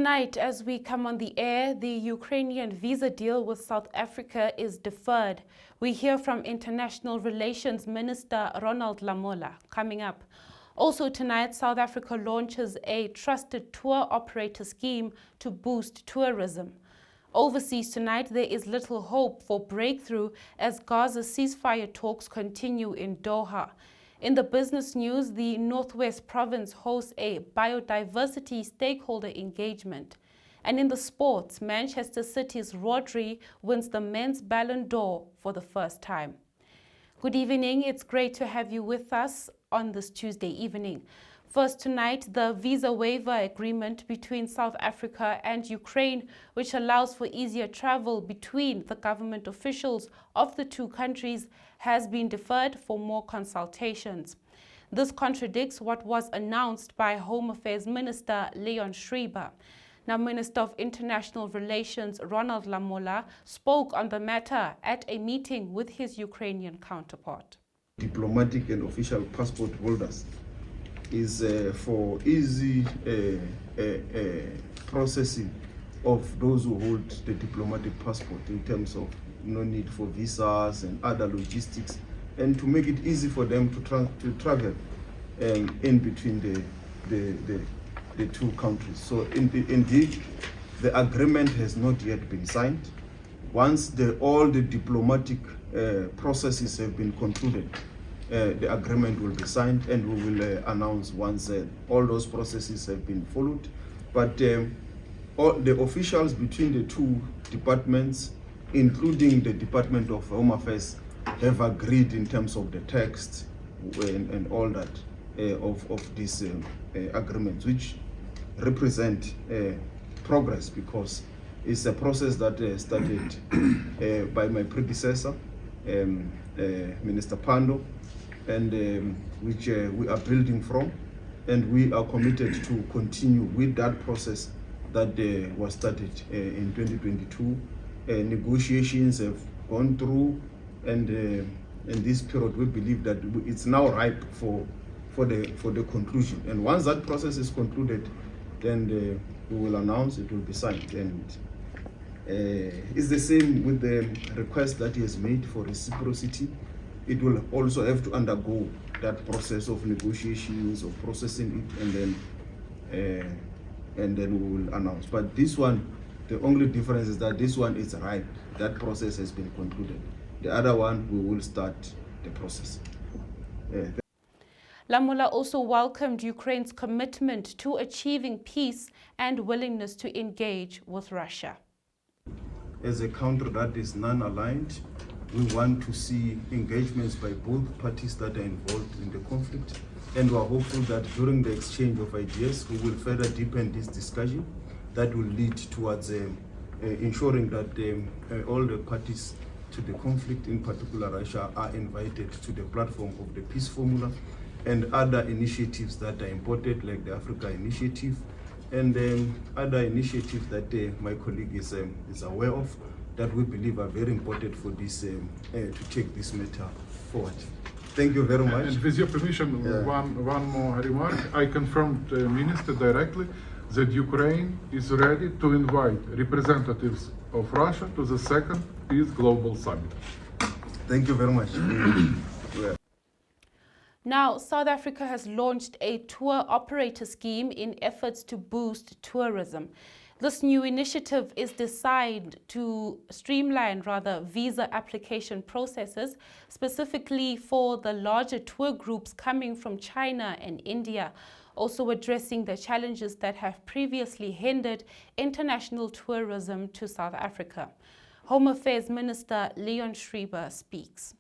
Tonight, as we come on the air, the Ukrainian visa deal with South Africa is deferred. We hear from International Relations Minister Ronald Lamola coming up. Also tonight, South Africa launches a trusted tour operator scheme to boost tourism. Overseas tonight, there is little hope for breakthrough as Gaza ceasefire talks continue in Doha. In the business news, the Northwest Province hosts a Biodiversity Stakeholder engagement. And in the sports, Manchester City's Rodri wins the men's Ballon d'Or for the first time. Good evening. It's great to have you with us on this Tuesday evening. First tonight, the visa waiver agreement between South Africa and Ukraine, which allows for easier travel between the government officials of the two countries, has been deferred for more consultations. This contradicts what was announced by Home Affairs Minister Leon Schreiber. Now, Minister of International Relations Ronald Lamola spoke on the matter at a meeting with his Ukrainian counterpart. Diplomatic and official passport holders is for easy processing of those who hold the diplomatic passport in terms of no need for visas and other logistics, and to make it easy for them to travel in between the two countries. So indeed, the agreement has not yet been signed. Once all the diplomatic processes have been concluded, the agreement will be signed, and we will announce once all those processes have been followed. But all the officials between the two departments, including the Department of Home Affairs, have agreed in terms of the text and all that of these agreements, which represent progress, because it's a process that started by my predecessor, Minister Pando, and which we are building from, and we are committed to continue with that process that was started in 2022. Negotiations have gone through, and in this period we believe that it's now ripe for the conclusion. And once that process is concluded, then we will announce, it will be signed. And it's the same with the request that he has made for reciprocity. It will also have to undergo that process of negotiations, of processing it, and then we will announce. But this one, the only difference is that this one is ripe. That process has been concluded. The other one, we will start the process. Lamola also welcomed Ukraine's commitment to achieving peace and willingness to engage with Russia. As a country that is non-aligned, we want to see engagements by both parties that are involved in the conflict, and we are hopeful that during the exchange of ideas, we will further deepen this discussion that will lead towards ensuring that all the parties to the conflict, in particular Russia, are invited to the platform of the peace formula and other initiatives that are important, like the Africa Initiative, and other initiatives that my colleague is aware of, that we believe are very important for this to take this matter forward. Thank you very much. And with your permission, one more remark. I confirmed the Minister directly that Ukraine is ready to invite representatives of Russia to the second Peace Global Summit. Thank you very much. Now, South Africa has launched a tour operator scheme in efforts to boost tourism. This new initiative is designed to streamline visa application processes, specifically for the larger tour groups coming from China and India, also addressing the challenges that have previously hindered international tourism to South Africa. Home Affairs Minister Leon Schreiber speaks.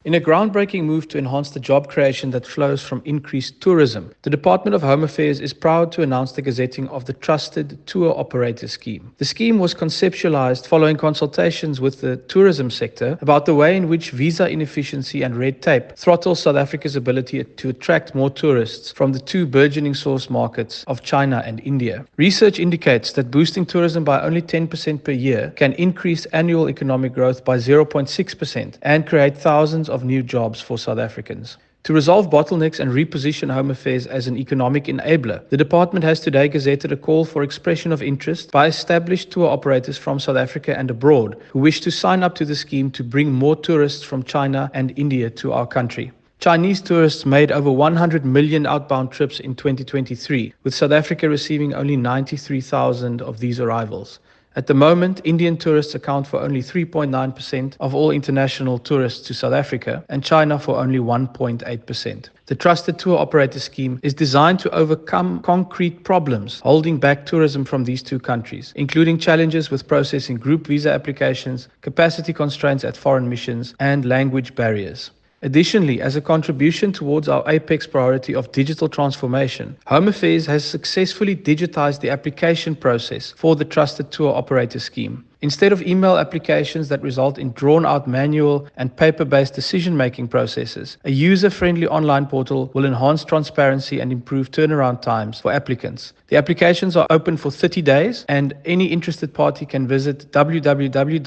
In a groundbreaking move to enhance the job creation that flows from increased tourism, the Department of Home Affairs is proud to announce the gazetting of the Trusted Tour Operator Scheme. The scheme was conceptualized following consultations with the tourism sector about the way in which visa inefficiency and red tape throttle South Africa's ability to attract more tourists from the two burgeoning source markets of China and India. Research indicates that boosting tourism by only 10% per year can increase annual economic growth by 0.6% and create thousands of new jobs for South Africans. To resolve bottlenecks and reposition Home Affairs as an economic enabler, the department has today gazetted a call for expression of interest by established tour operators from South Africa and abroad who wish to sign up to the scheme to bring more tourists from China and India to our country. Chinese tourists made over 100 million outbound trips in 2023, with South Africa receiving only 93,000 of these arrivals. At the moment, Indian tourists account for only 3.9% of all international tourists to South Africa, and China for only 1.8%. The Trusted Tour Operator Scheme is designed to overcome concrete problems holding back tourism from these two countries, including challenges with processing group visa applications, capacity constraints at foreign missions, and language barriers. Additionally, as a contribution towards our apex priority of digital transformation, Home Affairs has successfully digitized the application process for the Trusted Tour Operator Scheme. Instead of email applications that result in drawn-out manual and paper-based decision-making processes, a user-friendly online portal will enhance transparency and improve turnaround times for applicants. The applications are open for 30 days, and any interested party can visit www.dha.gov.za,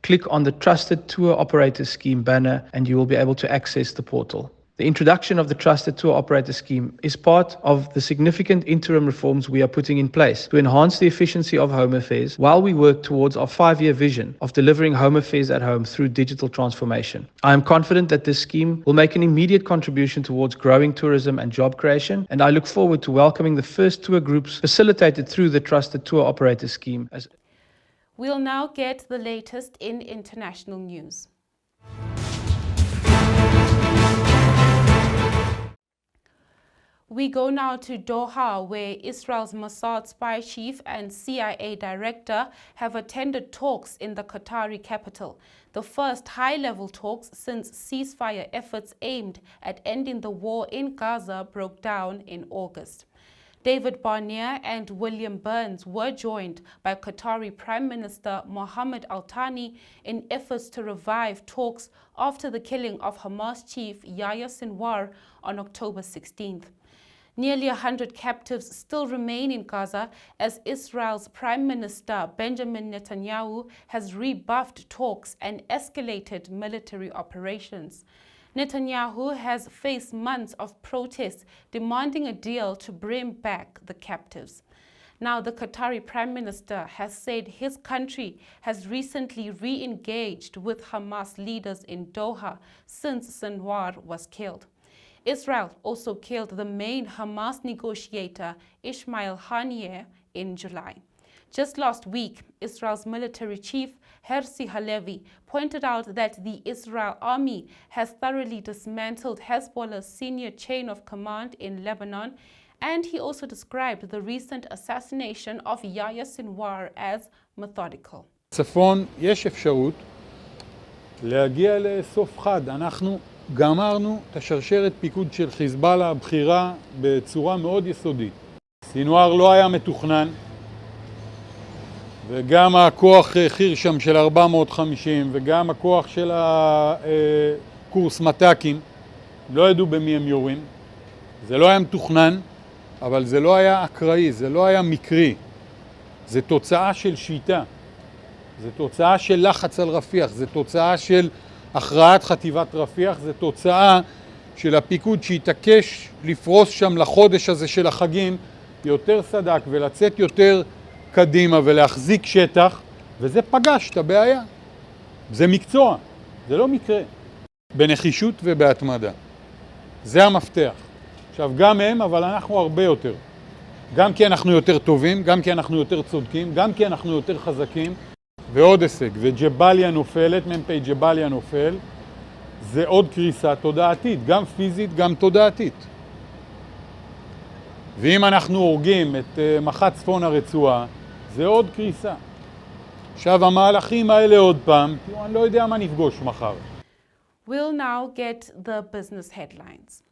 click on the Trusted Tour Operator Scheme banner, and you will be able to access the portal. The introduction of the Trusted Tour Operator Scheme is part of the significant interim reforms we are putting in place to enhance the efficiency of Home Affairs while we work towards our 5-year vision of delivering Home Affairs at home through digital transformation. I am confident that this scheme will make an immediate contribution towards growing tourism and job creation, and I look forward to welcoming the first tour groups facilitated through the Trusted Tour Operator Scheme. We'll now get the latest in international news. We go now to Doha, where Israel's Mossad spy chief and CIA director have attended talks in the Qatari capital, the first high-level talks since ceasefire efforts aimed at ending the war in Gaza broke down in August. David Barnier and William Burns were joined by Qatari Prime Minister Mohammed Al Thani in efforts to revive talks after the killing of Hamas chief Yahya Sinwar on October 16th. Nearly 100 captives still remain in Gaza as Israel's Prime Minister Benjamin Netanyahu has rebuffed talks and escalated military operations. Netanyahu has faced months of protests demanding a deal to bring back the captives. Now, the Qatari Prime Minister has said his country has recently re-engaged with Hamas leaders in Doha since Sinwar was killed. Israel also killed the main Hamas negotiator, Ismail Haniyeh, in July. Just last week, Israel's military chief, Herzi Halevi, pointed out that the Israel army has thoroughly dismantled Hezbollah's senior chain of command in Lebanon, and he also described the recent assassination of Yahya Sinwar as methodical. צפון יש אפשרות להגיע לסוף חד. אנחנו גמרנו את השרשרת פיקוד של חיזבאללה הבחירה בצורה מאוד יסודית. סינואר לא היה מתוכנן, וגם הכוח חיר שם של 450, וגם הכוח של הקורס מטאקים, לא ידעו במי הם יורים. זה לא היה מתוכנן, אבל זה לא היה אקראי, זה לא היה מקרי. זה תוצאה של שיטה. זה תוצאה של לחץ על רפיח, זה תוצאה של הכרעת חטיבת רפיח, זה תוצאה של הפיקוד שהתעקש לפרוס שם לחודש הזה של החגים יותר סדק ולצאת יותר קדימה ולהחזיק שטח, וזה פגש את הבעיה. זה מקצוע, זה לא מקרה. בנחישות ובהתמדה. זה המפתח. עכשיו, גם הם, אבל אנחנו הרבה יותר. גם כי אנחנו יותר טובים, גם כי אנחנו יותר צודקים, גם כי אנחנו יותר חזקים. ועוד הישג, וג'בליה נופלת, מ"פ ג'בליה נופל, זה עוד קריסה תודעתית, גם פיזית, גם תודעתית. ואם אנחנו הורגים את מח"ט צפון הרצועה, זה עוד קריסה. עכשיו, המהלכים האלה עוד פעם, אני לא יודע מה נפגוש מחר. We'll now get the business headlines.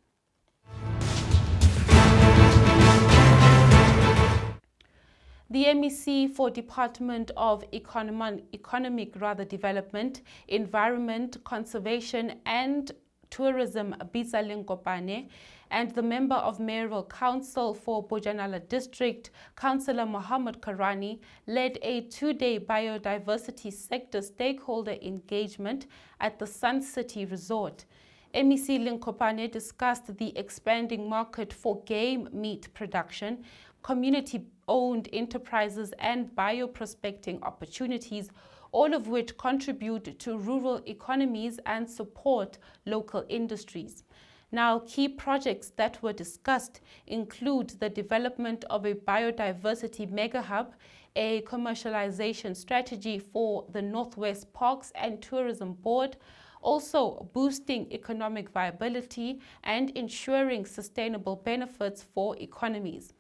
The MEC for Department of Economic Development, Environment, Conservation and Tourism, Bizaleng Kopane, and the member of Mayoral Council for Bojanala District, Councillor Mohammed Karani, led a 2-day biodiversity sector stakeholder engagement at the Sun City Resort. MEC Linkopane discussed the expanding market for game meat production, community-owned enterprises and bioprospecting opportunities, all of which contribute to rural economies and support local industries. Now, key projects that were discussed include the development of a biodiversity mega hub, a commercialization strategy for the Northwest Parks and Tourism Board, also boosting economic viability and ensuring sustainable benefits for economies.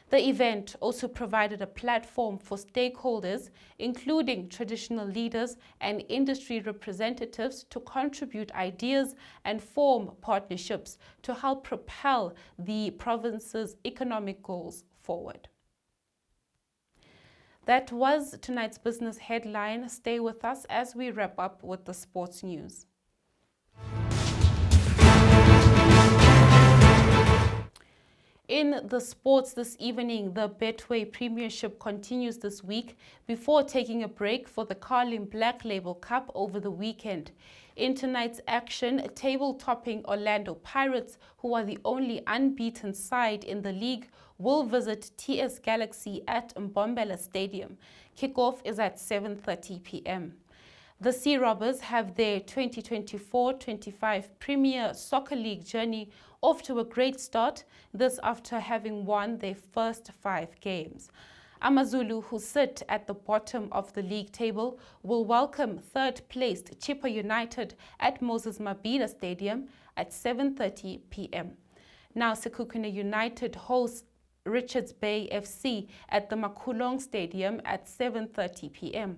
The event also provided a platform for stakeholders, including traditional leaders and industry representatives, to contribute ideas and form partnerships to help propel the province's economic goals forward. That was tonight's business headline. Stay with us as we wrap up with the sports news. In the sports this evening, the Betway Premiership continues this week before taking a break for the Carling Black Label Cup over the weekend. In tonight's action, table-topping Orlando Pirates, who are the only unbeaten side in the league, will visit TS Galaxy at Mbombela Stadium. Kickoff is at 7:30 p.m. The Sea Robbers have their 2024-25 Premier Soccer League journey off to a great start, this after having won their first 5 games. Amazulu, who sit at the bottom of the league table, will welcome third-placed Chippa United at Moses Mabhida Stadium at 7:30 p.m. Now, Sekhukhune United hosts Richards Bay FC at the Makhulong Stadium at 7:30 p.m.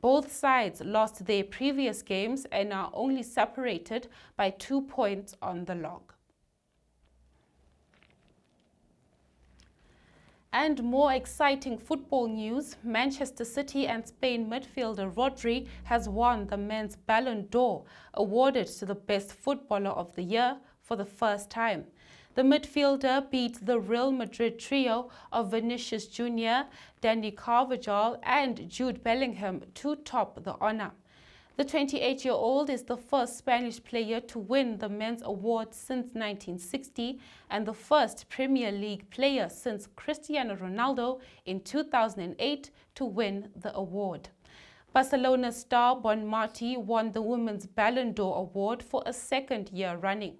Both sides lost their previous games and are only separated by 2 points on the log. And more exciting football news, Manchester City and Spain midfielder Rodri has won the men's Ballon d'Or, awarded to the best footballer of the year for the first time. The midfielder beat the Real Madrid trio of Vinicius Jr., Dani Carvajal and Jude Bellingham to top the honor. The 28-year-old is the first Spanish player to win the men's award since 1960 and the first Premier League player since Cristiano Ronaldo in 2008 to win the award. Barcelona star Bonmati won the Women's Ballon d'Or award for a second year running.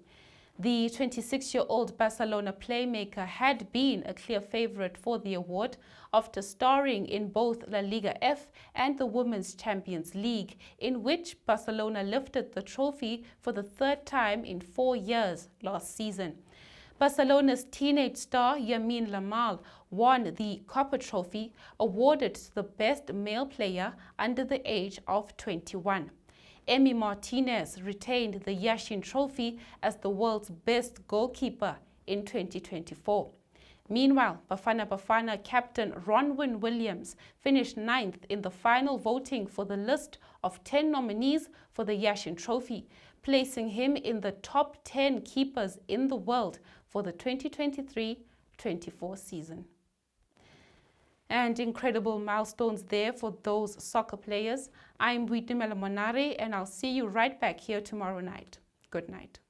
The 26-year-old Barcelona playmaker had been a clear favorite for the award after starring in both La Liga F and the Women's Champions League, in which Barcelona lifted the trophy for the third time in 4 years last season. Barcelona's teenage star Lamine Yamal won the Copper Trophy, awarded to the best male player under the age of 21. Emi Martinez retained the Yashin Trophy as the world's best goalkeeper in 2024. Meanwhile, Bafana Bafana captain Ronwen Williams finished 9th in the final voting for the list of 10 nominees for the Yashin Trophy, placing him in the top 10 keepers in the world for the 2023-24 season. And incredible milestones there for those soccer players. I'm Boitumelo Monare, and I'll see you right back here tomorrow night. Good night.